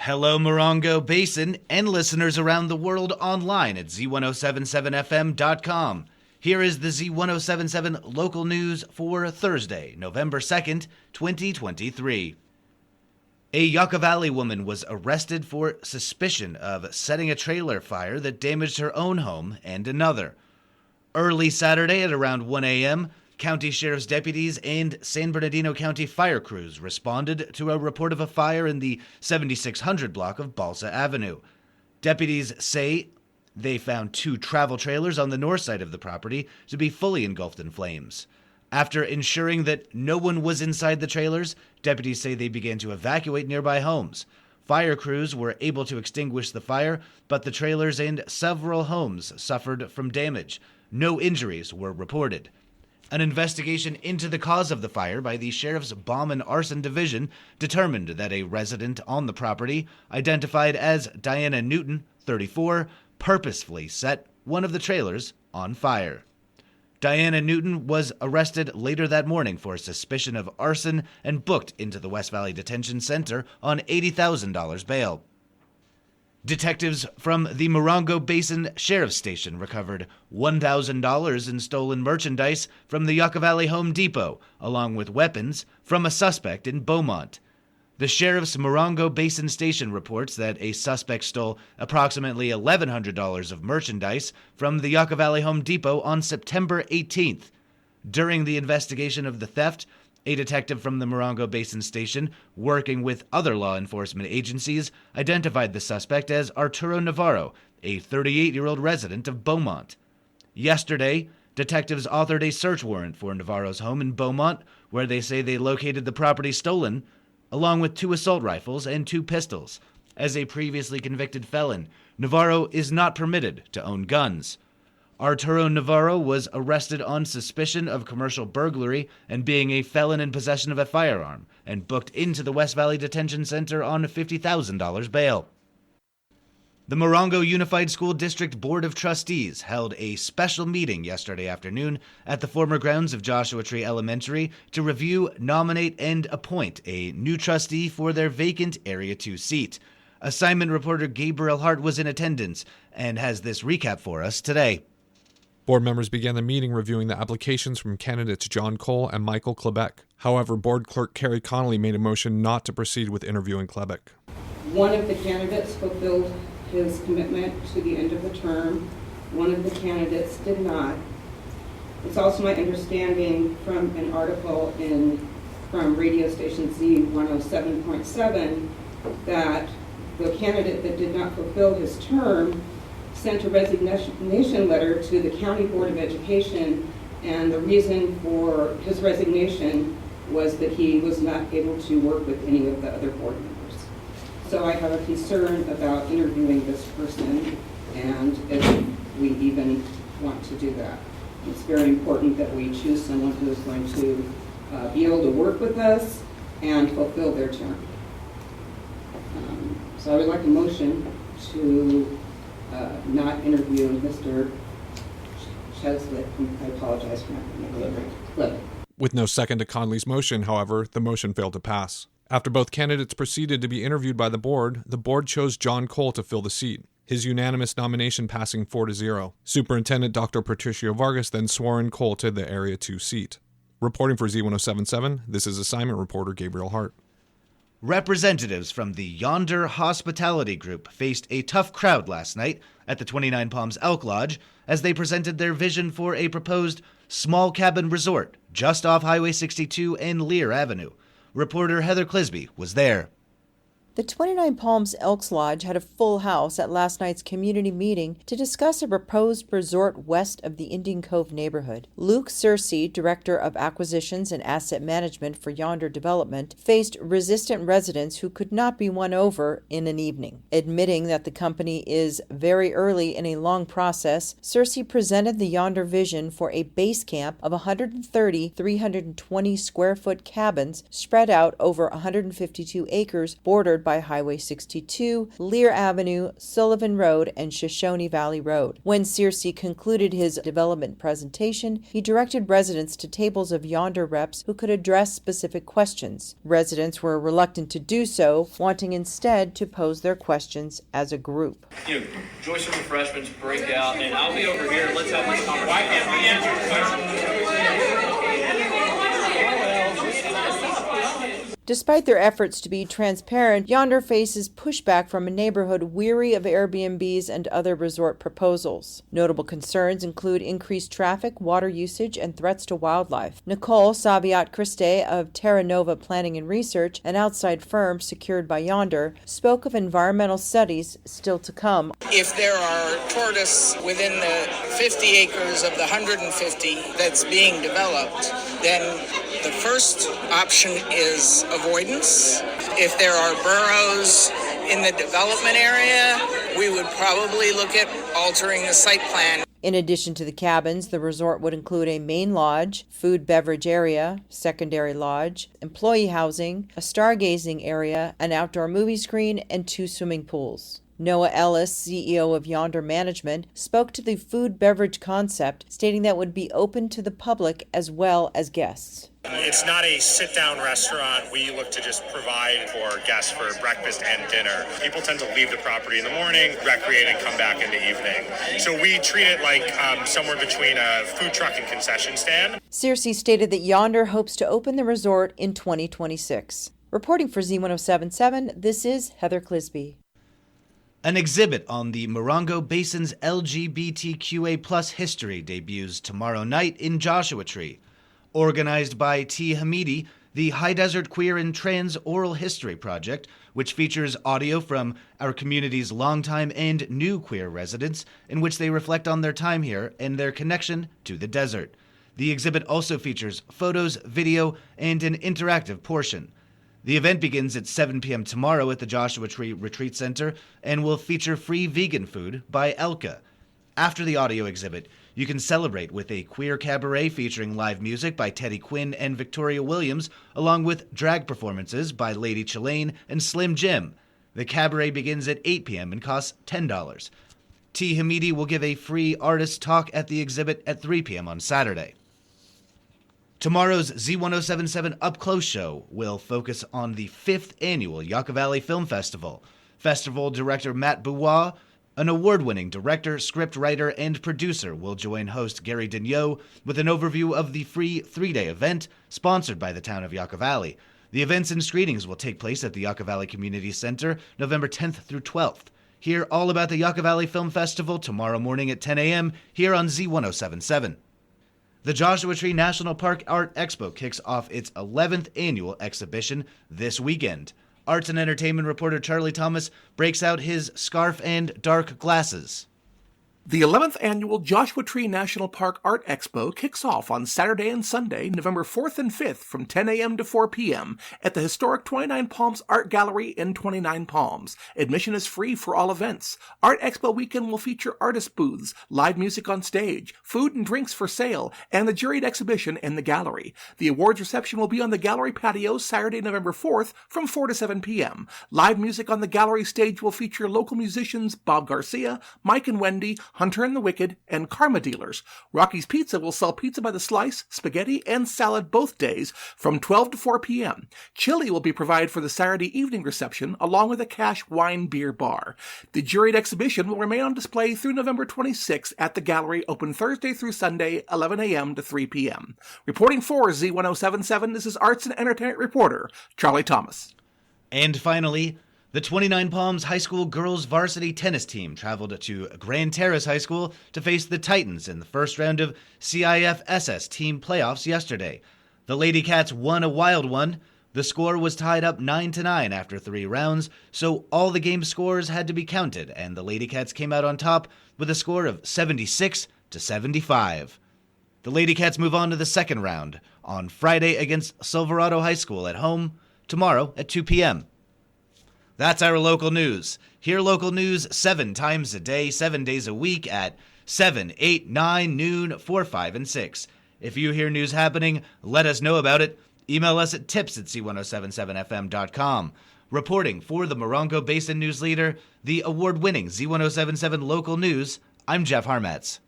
Hello, Morongo Basin and listeners around the world online at Z107.7fm.com. Here is the Z107.7 local news for Thursday, November 2nd, 2023. A Yucca Valley woman was arrested for suspicion of setting a trailer fire that damaged her own home and another. Early Saturday at around 1 a.m., County Sheriff's deputies and San Bernardino County fire crews responded to a report of a fire in the 7600 block of Balsa Avenue. Deputies say they found 2 travel trailers on the north side of the property to be fully engulfed in flames. After ensuring that no one was inside the trailers, deputies say they began to evacuate nearby homes. Fire crews were able to extinguish the fire, but the trailers and several homes suffered from damage. No injuries were reported. An investigation into the cause of the fire by the Sheriff's Bomb and Arson Division determined that a resident on the property, identified as Diana Newton, 34, purposefully set one of the trailers on fire. Diana Newton was arrested later that morning for suspicion of arson and booked into the West Valley Detention Center on $80,000 bail. Detectives from the Morongo Basin Sheriff's Station recovered $1,000 in stolen merchandise from the Yucca Valley Home Depot, along with weapons from a suspect in Beaumont. The Sheriff's Morongo Basin Station reports that a suspect stole approximately $1,100 of merchandise from the Yucca Valley Home Depot on September 18th. During the investigation of the theft, a detective from the Morongo Basin Station, working with other law enforcement agencies, identified the suspect as Arturo Navarro, a 38-year-old resident of Beaumont. Yesterday, detectives authored a search warrant for Navarro's home in Beaumont, where they say they located the property stolen, along with 2 assault rifles and 2 pistols. As a previously convicted felon, Navarro is not permitted to own guns. Arturo Navarro was arrested on suspicion of commercial burglary and being a felon in possession of a firearm, and booked into the West Valley Detention Center on $50,000 bail. The Morongo Unified School District Board of Trustees held a special meeting yesterday afternoon at the former grounds of Joshua Tree Elementary to review, nominate, and appoint a new trustee for their vacant Area 2 seat. Assignment reporter Gabriel Hart was in attendance and has this recap for us today. Board members began the meeting reviewing the applications from candidates John Cole and Michael Klebeck. However, Board Clerk Carrie Connolly made a motion not to proceed with interviewing Klebeck. One of the candidates fulfilled his commitment to the end of the term. One of the candidates did not. It's also my understanding from an article from radio station Z107.7 that the candidate that did not fulfill his term sent a resignation letter to the County Board of Education, and the reason for his resignation was that he was not able to work with any of the other board members. So I have a concern about interviewing this person, and if we even want to do that. It's very important that we choose someone who is going to be able to work with us and fulfill their term. So I would like a motion to not interview Mr. Cheslett. I apologize for not remembering. With no second to Connolly's motion, however, the motion failed to pass. After both candidates proceeded to be interviewed by the board chose John Cole to fill the seat, his unanimous nomination passing 4-0. Superintendent Dr. Patricio Vargas then swore in Cole to the Area 2 seat. Reporting for Z107.7, this is assignment reporter Gabriel Hart. Representatives from the Yonder Hospitality Group faced a tough crowd last night at the 29 Palms Elk Lodge as they presented their vision for a proposed small cabin resort just off Highway 62 and Lear Avenue. Reporter Heather Clisby was there. The 29 Palms Elks Lodge had a full house at last night's community meeting to discuss a proposed resort west of the Indian Cove neighborhood. Luke Searcy, Director of Acquisitions and Asset Management for Yonder Development, faced resistant residents who could not be won over in an evening. Admitting that the company is very early in a long process, Searcy presented the Yonder vision for a base camp of 130 320 square foot cabins spread out over 152 acres bordered by Highway 62, Lear Avenue, Sullivan Road, and Shoshone Valley Road. When Searcy concluded his development presentation, he directed residents to tables of Yonder reps who could address specific questions. Residents were reluctant to do so, wanting instead to pose their questions as a group. Enjoy some refreshments, break out, and I'll be over here. Let's have this conversation. Why can't we answer questions? Despite their efforts to be transparent, Yonder faces pushback from a neighborhood weary of Airbnbs and other resort proposals. Notable concerns include increased traffic, water usage, and threats to wildlife. Nicole Saviat-Christe of Terra Nova Planning and Research, an outside firm secured by Yonder, spoke of environmental studies still to come. If there are tortoise within the 50 acres of the 150 that's being developed, then the first option is avoidance. If there are burrows in the development area, we would probably look at altering the site plan. In addition to the cabins, the resort would include a main lodge, food beverage area, secondary lodge, employee housing, a stargazing area, an outdoor movie screen, and 2 swimming pools. Noah Ellis, CEO of Yonder Management, spoke to the food beverage concept, stating that it would be open to the public as well as guests. It's not a sit-down restaurant. We look to just provide for guests for breakfast and dinner. People tend to leave the property in the morning, recreate, and come back in the evening. So we treat it like somewhere between a food truck and concession stand. Searcy stated that Yonder hopes to open the resort in 2026. Reporting for Z107.7, this is Heather Clisby. An exhibit on the Morongo Basin's LGBTQA+ history debuts tomorrow night in Joshua Tree. Organized by T. Hamidi, the High Desert Queer and Trans Oral History Project, which features audio from our community's longtime and new queer residents, in which they reflect on their time here and their connection to the desert. The exhibit also features photos, video, and an interactive portion. The event begins at 7 p.m. tomorrow at the Joshua Tree Retreat Center and will feature free vegan food by Elka. After the audio exhibit, you can celebrate with a queer cabaret featuring live music by Teddy Quinn and Victoria Williams, along with drag performances by Lady Chillane and Slim Jim. The cabaret begins at 8 p.m. and costs $10. T. Hamidi will give a free artist talk at the exhibit at 3 p.m. on Saturday. Tomorrow's Z107.7 Up Close show will focus on the 5th annual Yucca Valley Film Festival. Festival director Matt Bouwa, an award-winning director, scriptwriter, and producer, will join host Gary Daigneault with an overview of the free 3-day event sponsored by the town of Yucca Valley. The events and screenings will take place at the Yucca Valley Community Center November 10th through 12th. Hear all about the Yucca Valley Film Festival tomorrow morning at 10 a.m. here on Z107.7. The Joshua Tree National Park Art Expo kicks off its 11th annual exhibition this weekend. Arts and entertainment reporter Charlie Thomas breaks out his scarf and dark glasses. The 11th annual Joshua Tree National Park Art Expo kicks off on Saturday and Sunday, November 4th and 5th from 10 a.m. to 4 p.m. at the historic 29 Palms Art Gallery in 29 Palms. Admission is free for all events. Art Expo weekend will feature artist booths, live music on stage, food and drinks for sale, and the juried exhibition in the gallery. The awards reception will be on the gallery patio Saturday, November 4th from 4 to 7 p.m. Live music on the gallery stage will feature local musicians Bob Garcia, Mike and Wendy, Hunter and the Wicked, and Karma Dealers. Rocky's Pizza will sell pizza by the slice, spaghetti, and salad both days from 12 to 4 p.m. Chili will be provided for the Saturday evening reception, along with a cash wine beer bar. The juried exhibition will remain on display through November 26th at the gallery, open Thursday through Sunday, 11 a.m. to 3 p.m. Reporting for Z107.7, this is arts and entertainment reporter Charlie Thomas. And finally, the 29 Palms High School girls varsity tennis team traveled to Grand Terrace High School to face the Titans in the first round of CIF-SS team playoffs yesterday. The Lady Cats won a wild one. The score was tied up 9-9 after 3 rounds, so all the game scores had to be counted, and the Lady Cats came out on top with a score of 76-75. The Lady Cats move on to the second round on Friday against Silverado High School at home tomorrow at 2 p.m. That's our local news. Hear local news 7 times a day, 7 days a week at 7, 8, 9, noon, 4, 5, and 6. If you hear news happening, let us know about it. Email us at tips@z1077fm.com. Reporting for the Morongo Basin News Leader, the award-winning Z107.7 Local News, I'm Jeff Harmetz.